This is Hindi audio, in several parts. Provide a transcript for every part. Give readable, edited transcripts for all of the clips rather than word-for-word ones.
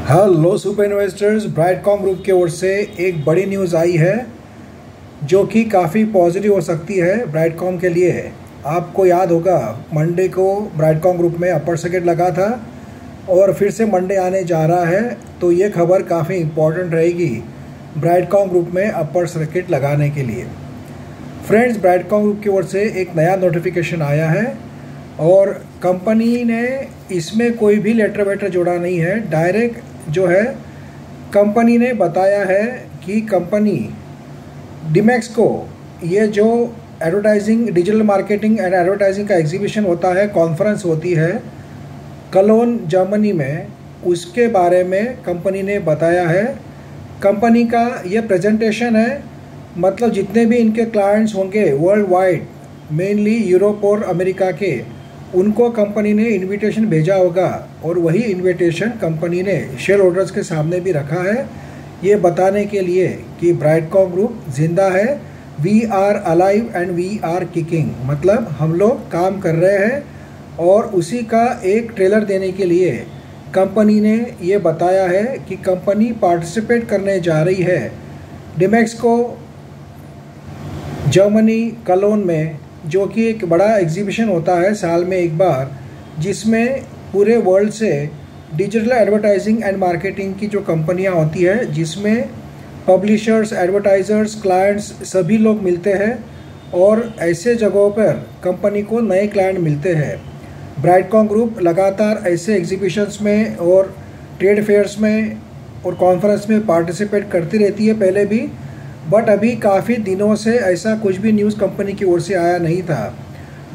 Hello super investors, Brightcom group की ओर से एक बड़ी न्यूज़ आई है जो कि काफ़ी पॉजिटिव हो सकती है ब्राइटकॉम के लिए। आपको याद होगा मंडे को ब्राइटकॉम ग्रुप में अपर सर्किट लगा था और फिर से मंडे आने जा रहा है, तो ये खबर काफ़ी इम्पॉर्टेंट रहेगी ब्राइटकॉम ग्रुप में अपर सर्किट लगाने के लिए। फ्रेंड्स, ब्राइटकॉम ग्रुप की ओर से एक नया नोटिफिकेशन आया है और कंपनी ने इसमें कोई भी लेटर वेटर जोड़ा नहीं है। डायरेक्ट जो है कंपनी ने बताया है कि कंपनी डिमैक्स को ये जो advertising, digital marketing and advertising का एग्जीबिशन होता है, कॉन्फ्रेंस होती है कलोन जर्मनी में, उसके बारे में कंपनी ने बताया है। कंपनी का ये प्रेजेंटेशन है, मतलब जितने भी इनके क्लाइंट्स होंगे वर्ल्ड वाइड, मेनली यूरोप और अमेरिका के, उनको कंपनी ने इनविटेशन भेजा होगा और वही इनविटेशन कंपनी ने शेयर होल्डर्स के सामने भी रखा है, ये बताने के लिए कि ब्राइटकॉम ग्रुप जिंदा है, we are alive and we are kicking, मतलब हम लोग काम कर रहे हैं। और उसी का एक ट्रेलर देने के लिए कंपनी ने ये बताया है कि कंपनी पार्टिसिपेट करने जा रही है डिमैक्स को जर्मनी कलोन में, जो कि एक बड़ा एग्जीबिशन होता है साल में एक बार, जिसमें पूरे वर्ल्ड से डिजिटल एडवर्टाइजिंग एंड मार्केटिंग की जो कंपनियां होती है, जिसमें पब्लिशर्स, एडवर्टाइजर्स, क्लाइंट्स सभी लोग मिलते हैं और ऐसे जगहों पर कंपनी को नए क्लाइंट मिलते हैं। ब्राइटकॉम ग्रुप लगातार ऐसे एग्जीबिशंस में और ट्रेड फेयर्स में और कॉन्फ्रेंस में पार्टिसिपेट करती रहती है पहले भी, बट अभी काफ़ी दिनों से ऐसा कुछ भी न्यूज़ कंपनी की ओर से आया नहीं था।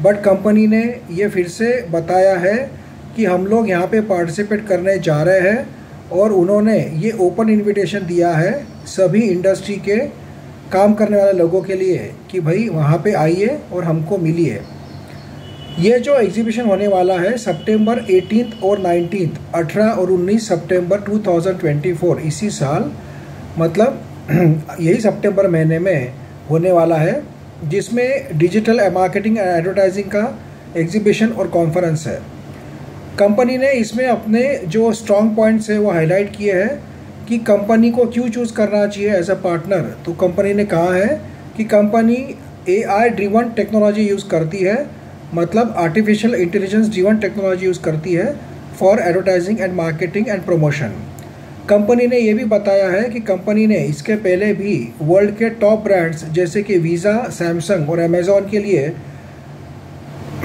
बट कंपनी ने ये फिर से बताया है कि हम लोग यहाँ पे पार्टिसिपेट करने जा रहे हैं और उन्होंने ये ओपन इनविटेशन दिया है सभी इंडस्ट्री के काम करने वाले लोगों के लिए कि भाई वहाँ पे आइए और हमको मिलिए। ये जो एग्जीबिशन होने वाला है सितंबर 18 और 19, 18 और 19 सितंबर 2024, इसी साल, मतलब यही सितंबर महीने में होने वाला है, जिसमें डिजिटल मार्केटिंग एंड एडवर्टाइजिंग का एग्जीबिशन और कॉन्फ्रेंस है। कंपनी ने इसमें अपने जो स्ट्रॉन्ग पॉइंट्स है वो हाईलाइट किए हैं कि कंपनी को क्यों चूज़ करना चाहिए एज अ पार्टनर। तो कंपनी ने कहा है कि company AI driven technology use करती है, मतलब artificial intelligence driven technology use करती है for advertising and marketing and promotion. Company ने यह भी बताया है कि कंपनी ने इसके पहले भी वर्ल्ड के टॉप ब्रांड्स जैसे कि वीज़ा, सैमसंग और अमेज़ॉन के लिए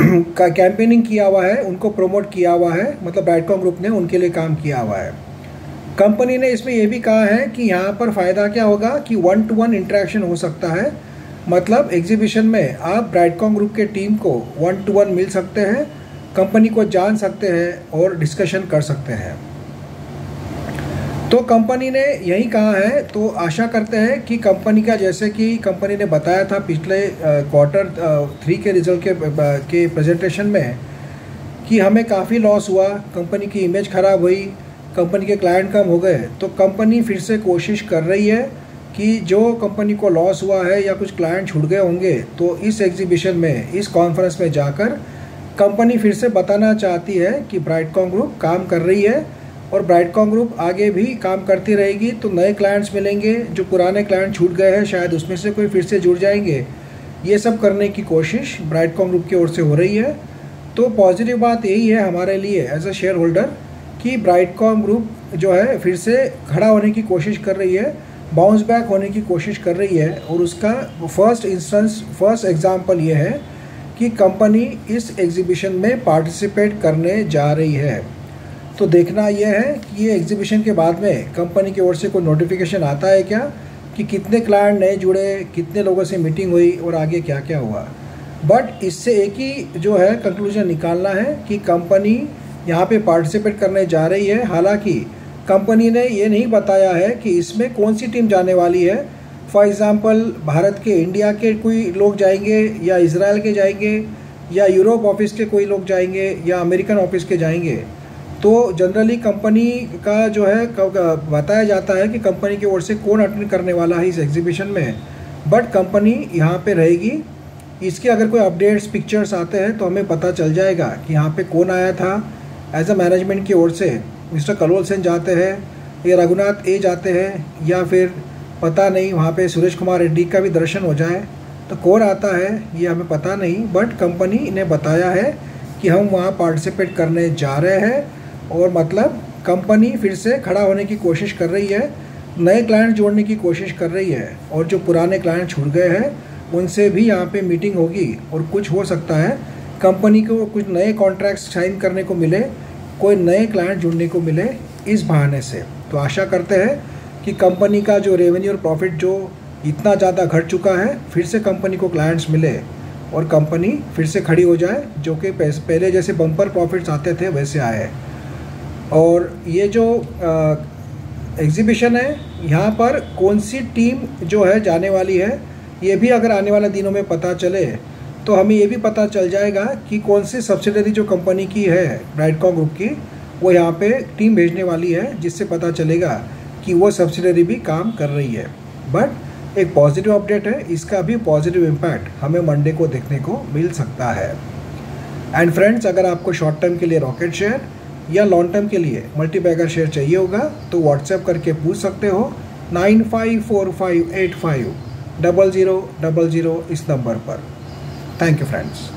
का कैंपेनिंग किया हुआ है, उनको प्रमोट किया हुआ है, मतलब ब्राइटकॉम ग्रुप ने उनके लिए काम किया हुआ है। कंपनी ने इसमें यह भी कहा है कि यहाँ पर फ़ायदा क्या होगा कि 1-to-1 इंटरेक्शन हो सकता है, मतलब एग्जीबिशन में आप ब्राइटकॉम ग्रुप के टीम को 1-to-1 मिल सकते हैं, कंपनी को जान सकते हैं और डिस्कशन कर सकते हैं। तो कंपनी ने यही कहा है, तो आशा करते हैं कि कंपनी का, जैसे कि कंपनी ने बताया था पिछले क्वार्टर 3 के रिजल्ट के प्रेजेंटेशन में, कि हमें काफ़ी लॉस हुआ, कंपनी की इमेज ख़राब हुई, कंपनी के क्लाइंट कम हो गए। तो कंपनी फिर से कोशिश कर रही है कि जो कंपनी को लॉस हुआ है या कुछ क्लाइंट छूट गए होंगे, तो इस एग्जीबिशन में, इस कॉन्फ्रेंस में जाकर कंपनी फिर से बताना चाहती है कि ब्राइटकॉम ग्रुप काम कर रही है और ब्राइटकॉम ग्रुप आगे भी काम करती रहेगी। तो नए क्लाइंट्स मिलेंगे, जो पुराने क्लाइंट छूट गए हैं शायद उसमें से कोई फिर से जुड़ जाएंगे। ये सब करने की कोशिश ब्राइटकॉम ग्रुप की ओर से हो रही है। तो पॉजिटिव बात यही है हमारे लिए एज अ शेयर होल्डर कि ब्राइटकॉम ग्रुप जो है फिर से खड़ा होने की कोशिश कर रही है, बाउंस बैक होने की कोशिश कर रही है। और उसका फर्स्ट एग्जाम्पल ये है कि कंपनी इस एग्जीबिशन में पार्टिसिपेट करने जा रही है। तो देखना यह है कि ये एग्जीबिशन के बाद में कंपनी की ओर से कोई नोटिफिकेशन आता है क्या, कि कितने क्लाइंट नए जुड़े, कितने लोगों से मीटिंग हुई और आगे क्या क्या हुआ। बट इससे एक ही जो है कंक्लूजन निकालना है कि कंपनी यहाँ पे पार्टिसिपेट करने जा रही है। हालांकि कंपनी ने ये नहीं बताया है कि इसमें कौन सी टीम जाने वाली है। फॉर एग्ज़ाम्पल भारत के, इंडिया के कोई लोग जाएंगे, या इजराइल के जाएंगे, या यूरोप ऑफिस के कोई लोग जाएंगे, या अमेरिकन ऑफिस के जाएंगे। तो जनरली कंपनी का जो है बताया जाता है कि कंपनी की ओर से कौन अटेंड करने वाला है इस एग्जीबिशन में, बट कंपनी यहाँ पे रहेगी। इसके अगर कोई अपडेट्स, पिक्चर्स आते हैं तो हमें पता चल जाएगा कि यहाँ पे कौन आया था एज अ मैनेजमेंट की ओर से, मिस्टर कलोल सेन जाते हैं या रघुनाथ ए जाते हैं या फिर पता नहीं वहाँ पे सुरेश कुमार रेड्डी का भी दर्शन हो जाए, तो कौन आता है ये हमें पता नहीं, बट कंपनी ने बताया है कि हम वहाँ पार्टिसिपेट करने जा रहे हैं। और मतलब कंपनी फिर से खड़ा होने की कोशिश कर रही है, नए क्लाइंट जोड़ने की कोशिश कर रही है, और जो पुराने क्लाइंट छूट गए हैं उनसे भी यहाँ पे मीटिंग होगी और कुछ हो सकता है कंपनी को कुछ नए कॉन्ट्रैक्ट्स साइन करने को मिले, कोई नए क्लाइंट जुड़ने को मिले इस बहाने से। तो आशा करते हैं कि कंपनी का जो रेवेन्यू और प्रॉफिट जो इतना ज़्यादा घट चुका है, फिर से कंपनी को क्लाइंट्स मिले और कंपनी फिर से खड़ी हो जाए, जो कि पहले जैसे बम्पर प्रॉफिट्स आते थे वैसे आए। और ये जो एग्जीबिशन है, यहाँ पर कौन सी टीम जो है जाने वाली है, ये भी अगर आने वाले दिनों में पता चले तो हमें ये भी पता चल जाएगा कि कौन सी सब्सिडरी जो कंपनी की है ब्राइडकॉम ग्रुप की, वो यहाँ पे टीम भेजने वाली है, जिससे पता चलेगा कि वो सब्सिडरी भी काम कर रही है। बट एक पॉजिटिव अपडेट है, इसका भी पॉजिटिव इम्पैक्ट हमें मंडे को देखने को मिल सकता है। एंड फ्रेंड्स, अगर आपको शॉर्ट टर्म के लिए रॉकेट शेयर या लॉन्ग टर्म के लिए मल्टीबैगर शेयर चाहिए होगा तो व्हाट्सएप करके पूछ सकते हो 9545850000 इस नंबर पर। Thank you friends.